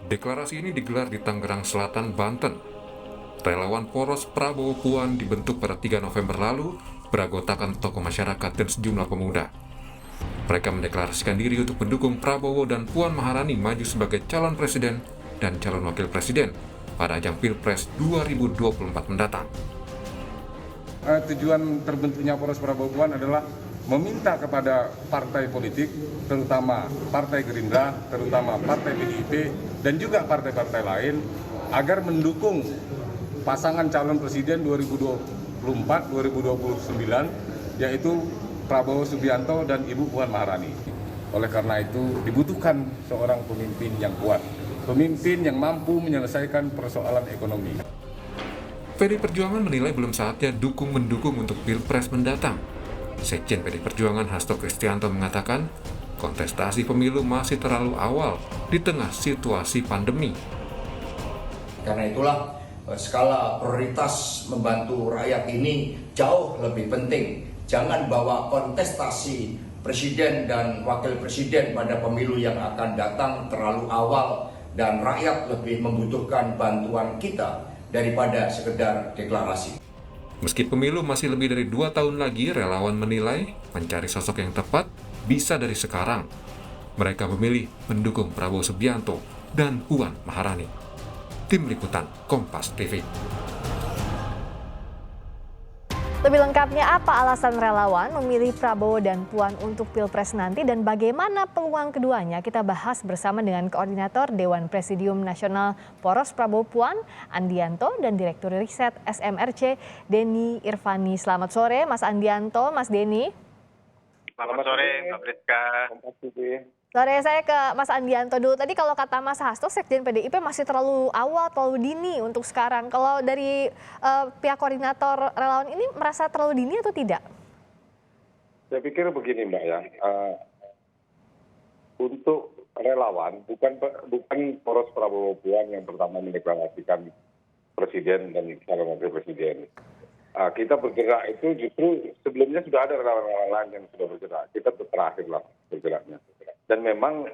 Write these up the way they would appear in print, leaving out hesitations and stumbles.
Deklarasi ini digelar di Tangerang Selatan, Banten. Relawan poros Prabowo Puan dibentuk pada 3 November lalu, beranggotakan tokoh masyarakat dan sejumlah pemuda. Mereka mendeklarasikan diri untuk mendukung Prabowo dan Puan Maharani maju sebagai calon presiden dan calon wakil presiden pada ajang Pilpres 2024 mendatang. Tujuan terbentuknya poros Prabowo Puan adalah meminta kepada partai politik, terutama Partai Gerindra, terutama Partai PDIP, dan juga partai-partai lain, agar mendukung pasangan calon presiden 2024-2029, yaitu Prabowo Subianto dan Ibu Puan Maharani. Oleh karena itu dibutuhkan seorang pemimpin yang kuat, pemimpin yang mampu menyelesaikan persoalan ekonomi. PDI Perjuangan menilai belum saatnya mendukung untuk Pilpres mendatang. Sekjen PDI Perjuangan Hasto Kristianto mengatakan, kontestasi pemilu masih terlalu awal di tengah situasi pandemi. Karena itulah skala prioritas membantu rakyat ini jauh lebih penting. Jangan bawa kontestasi presiden dan wakil presiden pada pemilu yang akan datang terlalu awal dan rakyat lebih membutuhkan bantuan kita daripada sekedar deklarasi. Meski pemilu masih lebih dari 2 tahun lagi, relawan menilai mencari sosok yang tepat bisa dari sekarang. Mereka memilih mendukung Prabowo Subianto dan Puan Maharani. Tim Liputan Kompas TV. Lebih lengkapnya apa alasan relawan memilih Prabowo dan Puan untuk Pilpres nanti dan bagaimana peluang keduanya, kita bahas bersama dengan Koordinator Dewan Presidium Nasional Poros Prabowo Puan, Andianto, dan Direktur Riset SMRC, Denny Irvani. Selamat sore Mas Andianto, Mas Denny. Selamat sore Mbak Priska. Sore, saya ke Mas Andianto dulu. Tadi kalau kata Mas Hasto, Sekjen PDIP masih terlalu awal, terlalu dini untuk sekarang. Kalau dari pihak koordinator relawan ini merasa terlalu dini atau tidak? Saya pikir begini Mbak ya, untuk relawan bukan poros Prabowo Puan yang pertama mendeklarasikan presiden dan calon wakil presiden. Kita bergerak itu justru sebelumnya sudah ada relawan-relawan lain yang sudah bergerak. Kita terakhir lah bergeraknya. Dan memang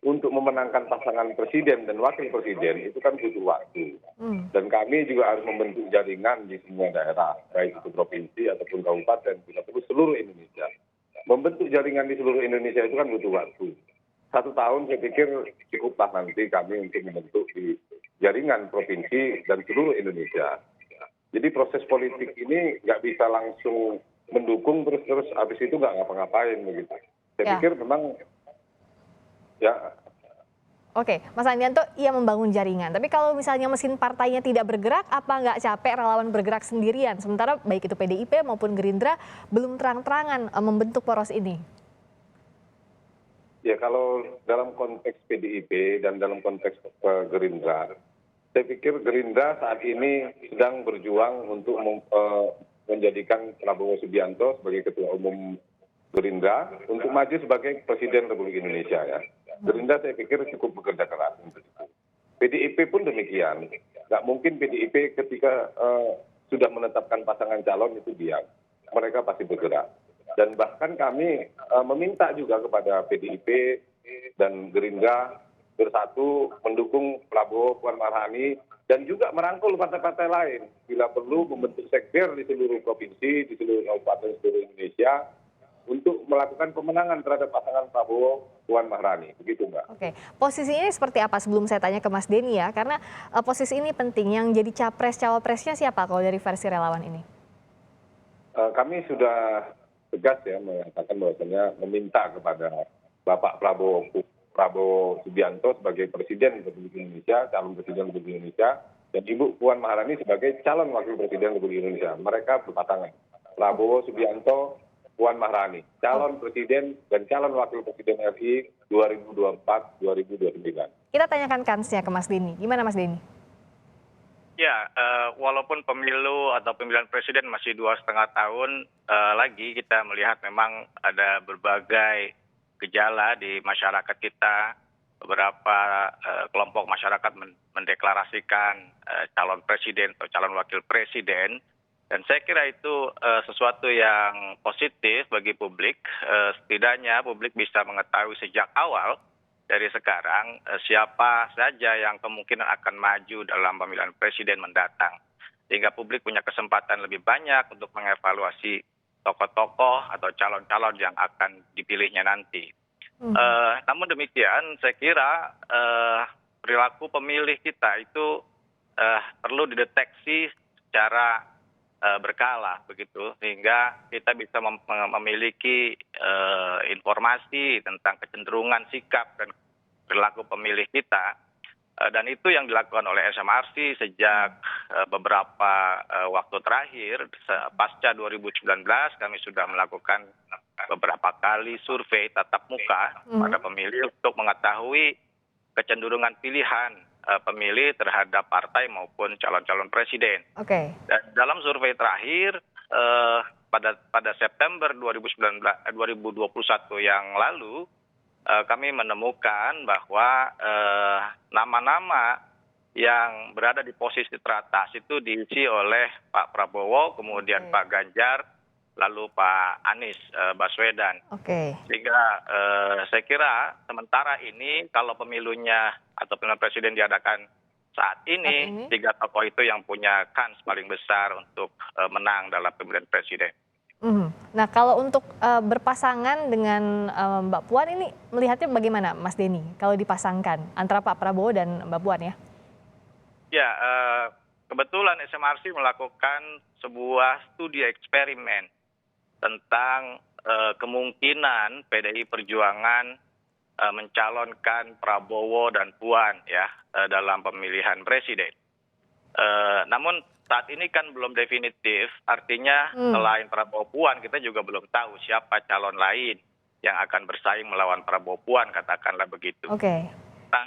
untuk memenangkan pasangan presiden dan wakil presiden itu kan butuh waktu. Dan kami juga harus membentuk jaringan di semua daerah, baik itu provinsi ataupun kabupaten, ataupun seluruh Indonesia. Membentuk jaringan di seluruh Indonesia itu kan butuh waktu. 1 tahun saya pikir cukuplah nanti kami untuk membentuk di jaringan provinsi dan seluruh Indonesia. Jadi proses politik ini nggak bisa langsung mendukung terus habis itu nggak ngapa-ngapain begitu. Saya pikir memang ya. Oke, Mas Andianto, ia membangun jaringan. Tapi kalau misalnya mesin partainya tidak bergerak, apa nggak capek relawan bergerak sendirian? Sementara baik itu PDIP maupun Gerindra belum terang-terangan membentuk poros ini. Ya kalau dalam konteks PDIP dan dalam konteks Gerindra, saya pikir Gerindra saat ini sedang berjuang untuk menjadikan Prabowo Subianto sebagai Ketua Umum Gerindra untuk maju sebagai Presiden Republik Indonesia ya. Gerindra saya pikir cukup bekerja keras untuk itu. PDIP pun demikian. Nggak mungkin PDIP ketika sudah menetapkan pasangan calon itu diam. Mereka pasti bergerak. Dan bahkan kami meminta juga kepada PDIP dan Gerindra bersatu mendukung Prabowo Puan Maharani dan juga merangkul partai-partai lain. Bila perlu membentuk sekber di seluruh provinsi, di seluruh kabupaten seluruh Indonesia untuk melakukan pemenangan terhadap pasangan Prabowo Puan Maharani. Begitu Mbak. Oke, posisi ini seperti apa sebelum saya tanya ke Mas Denny ya? Karena posisi ini penting, yang jadi capres-cawapresnya siapa kalau dari versi relawan ini? Kami sudah tegas ya mengatakan bahwasanya meminta kepada Bapak Prabowo Subianto sebagai Presiden Republik Indonesia, calon Presiden Republik Indonesia, dan Ibu Puan Maharani sebagai calon Wakil Presiden Republik Indonesia. Mereka berpasangan. Prabowo Subianto, Puan Maharani, calon Presiden dan calon Wakil Presiden RI 2024-2029. Kita tanyakan kansnya ke Mas Denny. Gimana Mas Denny? Ya, walaupun pemilu atau pemilihan presiden masih 2,5 tahun lagi, kita melihat memang ada berbagai gejala di masyarakat kita. Beberapa kelompok masyarakat mendeklarasikan calon presiden atau calon wakil presiden. Dan saya kira itu sesuatu yang positif bagi publik. Setidaknya publik bisa mengetahui sejak awal dari sekarang siapa saja yang kemungkinan akan maju dalam pemilihan presiden mendatang. Sehingga publik punya kesempatan lebih banyak untuk mengevaluasi tokoh-tokoh atau calon-calon yang akan dipilihnya nanti. Namun demikian, saya kira perilaku pemilih kita itu perlu dideteksi secara berkala begitu, sehingga kita bisa memiliki informasi tentang kecenderungan sikap dan perilaku pemilih kita. Dan itu yang dilakukan oleh SMRC sejak beberapa waktu terakhir. Pasca 2019 kami sudah melakukan beberapa kali survei tatap muka pada pemilih untuk mengetahui kecenderungan pilihan pemilih terhadap partai maupun calon-calon presiden. Dan dalam survei terakhir pada September 2021 yang lalu, kami menemukan bahwa nama-nama yang berada di posisi teratas itu diisi oleh Pak Prabowo, kemudian Pak Ganjar, lalu Pak Anies Baswedan. Sehingga saya kira sementara ini kalau pemilunya atau pemilihan presiden diadakan saat ini, tiga tokoh itu yang punya kans paling besar untuk menang dalam pemilihan presiden. Nah, kalau untuk berpasangan dengan Mbak Puan ini melihatnya bagaimana, Mas Denny? Kalau dipasangkan antara Pak Prabowo dan Mbak Puan ya? Ya, kebetulan SMRC melakukan sebuah studi eksperimen tentang kemungkinan PDI Perjuangan mencalonkan Prabowo dan Puan ya dalam pemilihan presiden. Namun saat ini kan belum definitif, artinya selain Prabowo Puan kita juga belum tahu siapa calon lain yang akan bersaing melawan Prabowo Puan, katakanlah begitu. Nah,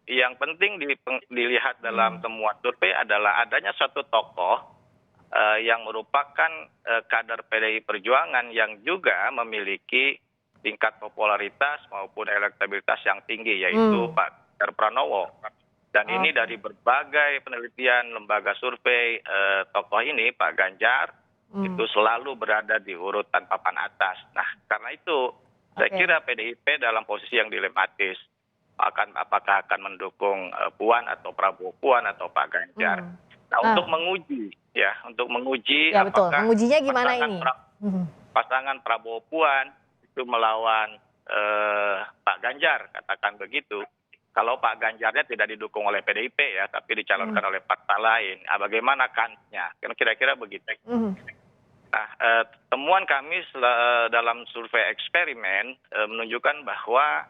yang penting dilihat dalam temuan survei adalah adanya satu tokoh yang merupakan kader PDI Perjuangan yang juga memiliki tingkat popularitas maupun elektabilitas yang tinggi, yaitu Pak Ganjar Pranowo. Dan ini dari berbagai penelitian lembaga survei tokoh ini, Pak Ganjar, itu selalu berada di urutan papan atas. Nah, karena itu saya kira PDIP dalam posisi yang dilematis. Apakah akan mendukung Puan atau Prabowo Puan atau Pak Ganjar. Nah, untuk menguji betul. apakah Mengujinya gimana ini? Pasangan Prabowo Puan itu melawan Pak Ganjar, katakan begitu. Kalau Pak Ganjarnya tidak didukung oleh PDIP ya, tapi dicalonkan oleh partai lain, bagaimana kansnya? Kan kira-kira begitu. Nah, temuan kami dalam survei eksperimen menunjukkan bahwa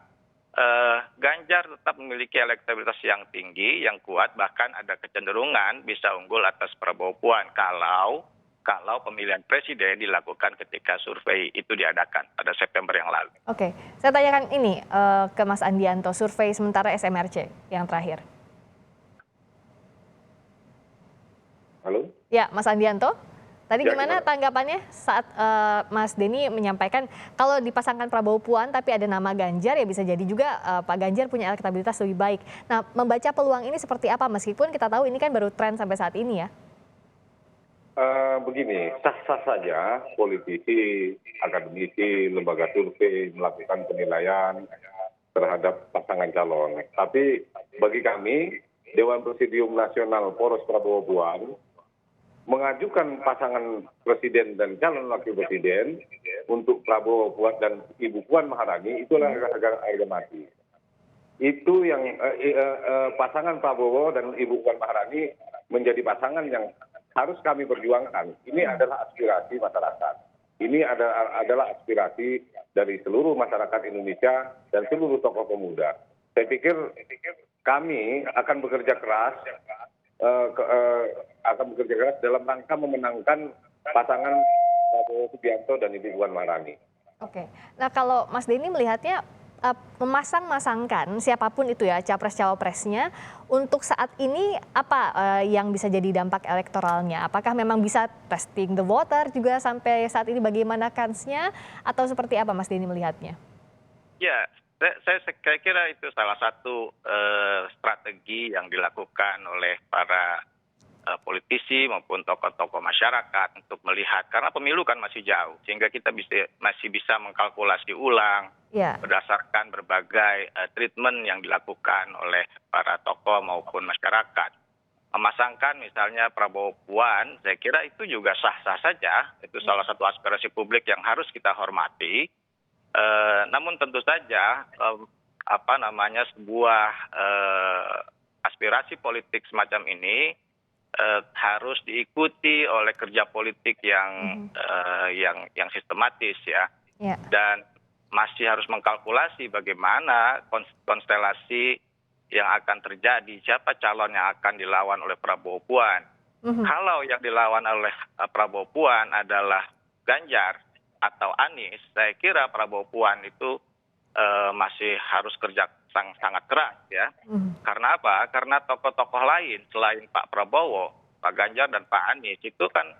Ganjar tetap memiliki elektabilitas yang tinggi, yang kuat, bahkan ada kecenderungan bisa unggul atas Prabowo Puan kalau pemilihan presiden dilakukan ketika survei itu diadakan pada September yang lalu. Saya tanyakan ini ke Mas Andianto, survei sementara SMRC yang terakhir. Halo? Ya, Mas Andianto. Tadi gimana tanggapannya saat Mas Denny menyampaikan kalau dipasangkan Prabowo Puan tapi ada nama Ganjar, ya bisa jadi juga Pak Ganjar punya elektabilitas lebih baik. Nah, membaca peluang ini seperti apa meskipun kita tahu ini kan baru tren sampai saat ini ya? Begini, sah-sah saja politisi, akademisi, lembaga survei melakukan penilaian terhadap pasangan calon. Tapi bagi kami, Dewan Presidium Nasional Poros Prabowo Puan mengajukan pasangan presiden dan calon wakil presiden untuk Prabowo Puan dan Ibu Puan Maharani, itulah harga mati. Itu yang pasangan Prabowo dan Ibu Puan Maharani menjadi pasangan yang harus kami perjuangkan. Ini adalah aspirasi masyarakat. Ini adalah aspirasi dari seluruh masyarakat Indonesia dan seluruh tokoh pemuda. Saya pikir kami akan bekerja keras dalam rangka memenangkan pasangan Prabowo Subianto dan Ibu Puan Maharani. Nah, kalau Mas Denny melihatnya memasang-masangkan siapapun itu ya capres-cawapresnya, untuk saat ini apa yang bisa jadi dampak elektoralnya? Apakah memang bisa testing the water juga sampai saat ini, bagaimana kansnya atau seperti apa Mas Denny melihatnya? Ya, saya kira itu salah satu strategi yang dilakukan oleh para politisi maupun tokoh-tokoh masyarakat untuk melihat, karena pemilu kan masih jauh, sehingga kita masih bisa mengkalkulasi ulang Ya, berdasarkan berbagai treatment yang dilakukan oleh para tokoh maupun masyarakat. Memasangkan misalnya Prabowo Puan, saya kira itu juga sah-sah saja. Itu salah satu aspirasi publik yang harus kita hormati. Namun tentu saja sebuah aspirasi politik semacam ini harus diikuti oleh kerja politik yang sistematis ya. ya. Dan masih harus mengkalkulasi bagaimana konstelasi yang akan terjadi, siapa calon yang akan dilawan oleh Prabowo Puan. Kalau yang dilawan oleh Prabowo Puan adalah Ganjar atau Anies, saya kira Prabowo Puan itu masih harus kerja sangat keras ya. Karena apa? Karena tokoh-tokoh lain selain Pak Prabowo, Pak Ganjar dan Pak Anies itu kan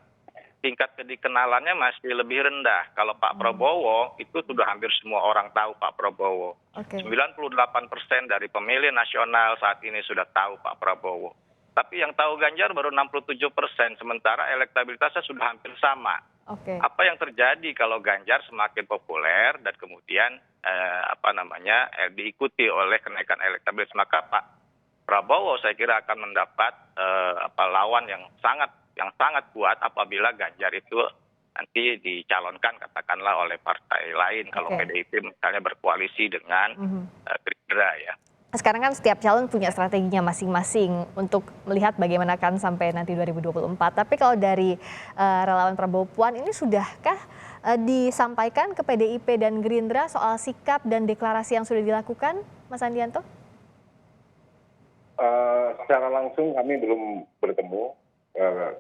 tingkat kedikenalannya masih lebih rendah. Kalau Pak Prabowo itu sudah hampir semua orang tahu Pak Prabowo. Oke. 98% dari pemilih nasional saat ini sudah tahu Pak Prabowo. Tapi yang tahu Ganjar baru 67%, sementara elektabilitasnya sudah hampir sama. Oke. Apa yang terjadi kalau Ganjar semakin populer dan kemudian diikuti oleh kenaikan elektabilitas, maka Pak Prabowo saya kira akan mendapat lawan yang sangat kuat apabila Ganjar itu nanti dicalonkan katakanlah oleh partai lain. Kalau Oke. PDIP misalnya berkoalisi dengan Gerindra ya. Sekarang kan setiap calon punya strateginya masing-masing untuk melihat bagaimana kan sampai nanti 2024. Tapi kalau dari relawan Prabowo Puan ini sudahkah disampaikan ke PDIP dan Gerindra soal sikap dan deklarasi yang sudah dilakukan, Mas Andianto? Secara langsung kami belum bertemu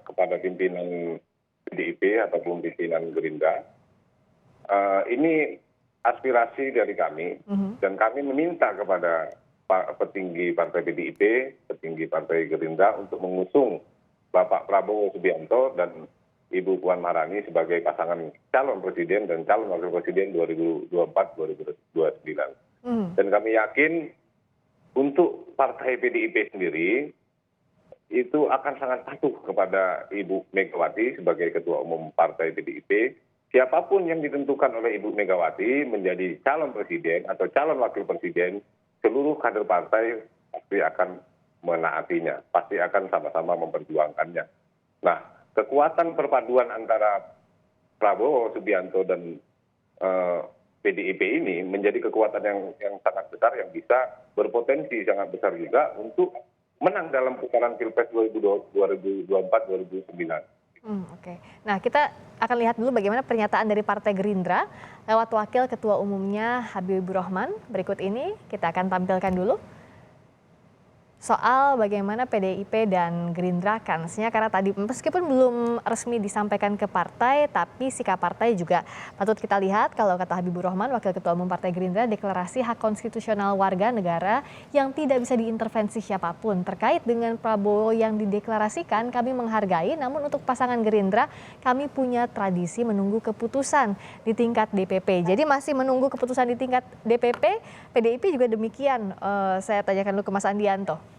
kepada pimpinan PDIP ataupun pimpinan Gerindra. Ini aspirasi dari kami dan kami meminta kepada petinggi Partai PDIP, petinggi Partai Gerindra untuk mengusung Bapak Prabowo Subianto dan Ibu Puan Maharani sebagai pasangan calon presiden dan calon wakil presiden 2024-2029. Dan kami yakin untuk Partai PDIP sendiri itu akan sangat patuh kepada Ibu Megawati sebagai Ketua Umum Partai PDIP. Siapapun yang ditentukan oleh Ibu Megawati menjadi calon presiden atau calon wakil presiden, seluruh kader partai pasti akan menaatinya, pasti akan sama-sama memperjuangkannya. Nah, kekuatan perpaduan antara Prabowo Subianto dan PDIP ini menjadi kekuatan yang sangat besar, yang bisa berpotensi sangat besar juga untuk menang dalam putaran Pilpres 2024-2029. Oke. Nah, kita akan lihat dulu bagaimana pernyataan dari Partai Gerindra lewat Wakil Ketua Umumnya Habibur Rahman. Berikut ini kita akan tampilkan dulu soal bagaimana PDIP dan Gerindra kansnya, karena tadi meskipun belum resmi disampaikan ke partai, tapi sikap partai juga patut kita lihat. Kalau kata Habibur Rahman, Wakil Ketua Umum Partai Gerindra, deklarasi hak konstitusional warga negara yang tidak bisa diintervensi siapapun. Terkait dengan Prabowo yang dideklarasikan, kami menghargai, namun untuk pasangan Gerindra, kami punya tradisi menunggu keputusan di tingkat DPP. Jadi masih menunggu keputusan di tingkat DPP, PDIP juga demikian. Saya tanyakan dulu ke Mas Andianto.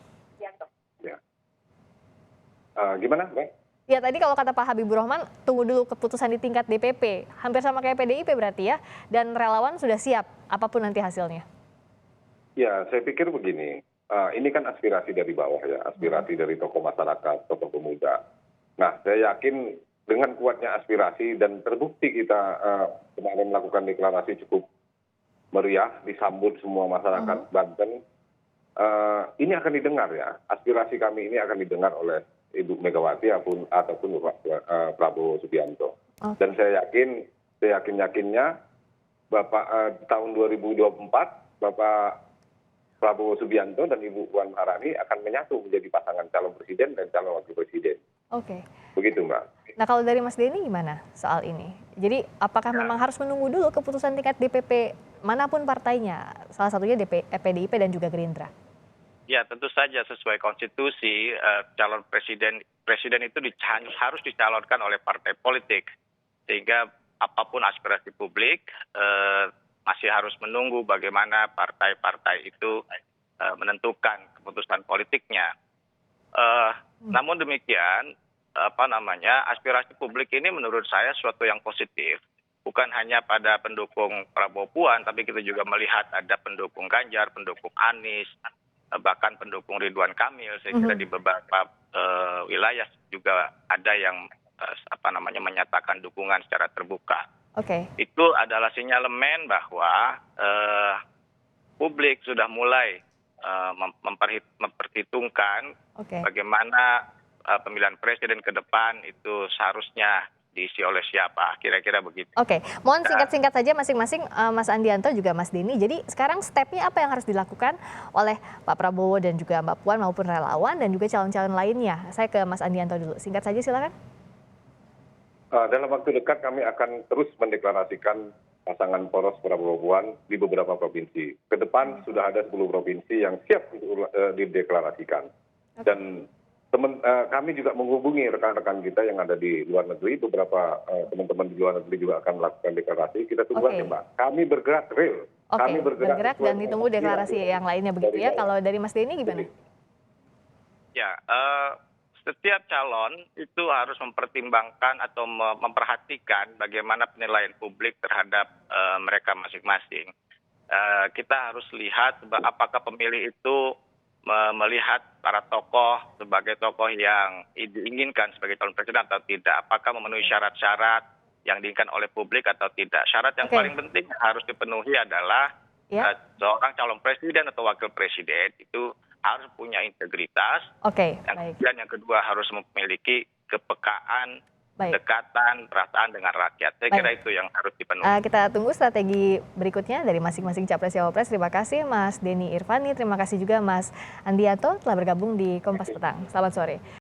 Gimana, Mbak? Ya, tadi kalau kata Pak Habibur Rahman, tunggu dulu keputusan di tingkat DPP. Hampir sama kayak PDIP berarti ya. Dan relawan sudah siap, apapun nanti hasilnya. Ya, saya pikir begini. Ini kan aspirasi dari bawah ya, aspirasi dari tokoh masyarakat, tokoh pemuda. Nah, saya yakin dengan kuatnya aspirasi dan terbukti kita kemarin melakukan deklarasi cukup meriah, disambut semua masyarakat Banten. Ini akan didengar ya, aspirasi kami ini akan didengar oleh Ibu Megawati ataupun Prabowo Subianto. Dan saya yakinnya Bapak tahun 2024 Bapak Prabowo Subianto dan Ibu Puan Maharani akan menyatu menjadi pasangan calon presiden dan calon wakil presiden. Oke. Begitu, Mbak. Nah, kalau dari Mas Denny gimana soal ini? Jadi apakah memang harus menunggu dulu keputusan tingkat DPP manapun partainya, salah satunya PDIP dan juga Gerindra? Ya, tentu saja sesuai konstitusi calon presiden itu harus dicalonkan oleh partai politik, sehingga apapun aspirasi publik masih harus menunggu bagaimana partai-partai itu menentukan keputusan politiknya. Namun demikian, aspirasi publik ini menurut saya suatu yang positif. Bukan hanya pada pendukung Prabowo Puan, tapi kita juga melihat ada pendukung Ganjar, pendukung Anies, bahkan pendukung Ridwan Kamil. Saya kira di beberapa wilayah juga ada yang menyatakan dukungan secara terbuka. Oke. Itu adalah sinyalemen bahwa publik sudah mulai memperhitungkan bagaimana pemilihan presiden ke depan itu seharusnya diisi oleh siapa, kira-kira begitu. Oke, mohon singkat-singkat saja masing-masing, Mas Andianto juga Mas Denny. Jadi sekarang stepnya apa yang harus dilakukan oleh Pak Prabowo dan juga Mbak Puan maupun relawan dan juga calon-calon lainnya? Saya ke Mas Andianto dulu. Singkat saja silakan. Dalam waktu dekat kami akan terus mendeklarasikan pasangan poros Prabowo Puan di beberapa provinsi. Ke depan sudah ada 10 provinsi yang siap untuk dideklarasikan. Dan kami juga menghubungi rekan-rekan kita yang ada di luar negeri, beberapa teman-teman di luar negeri juga akan melakukan deklarasi. Kita tunggu aja, Mbak. Kami bergerak real. Kami bergerak dan ditunggu deklarasi yang lainnya begitu ya. Kalau dari Mas Denny gimana? Ya, setiap calon itu harus mempertimbangkan atau memperhatikan bagaimana penilaian publik terhadap mereka masing-masing. Kita harus lihat apakah pemilih itu melihat para tokoh sebagai tokoh yang diinginkan sebagai calon presiden atau tidak. Apakah memenuhi syarat-syarat yang diinginkan oleh publik atau tidak. Syarat yang paling penting harus dipenuhi adalah seorang calon presiden atau wakil presiden itu harus punya integritas. Yang kedua harus memiliki kepekaan, dekatan, perasaan dengan rakyat. Saya kira itu yang harus dipenuhi. Kita tunggu strategi berikutnya dari masing-masing capres cawapres. Terima kasih Mas Denny Irvani, terima kasih juga Mas Andianto telah bergabung di Kompas Petang. Selamat sore.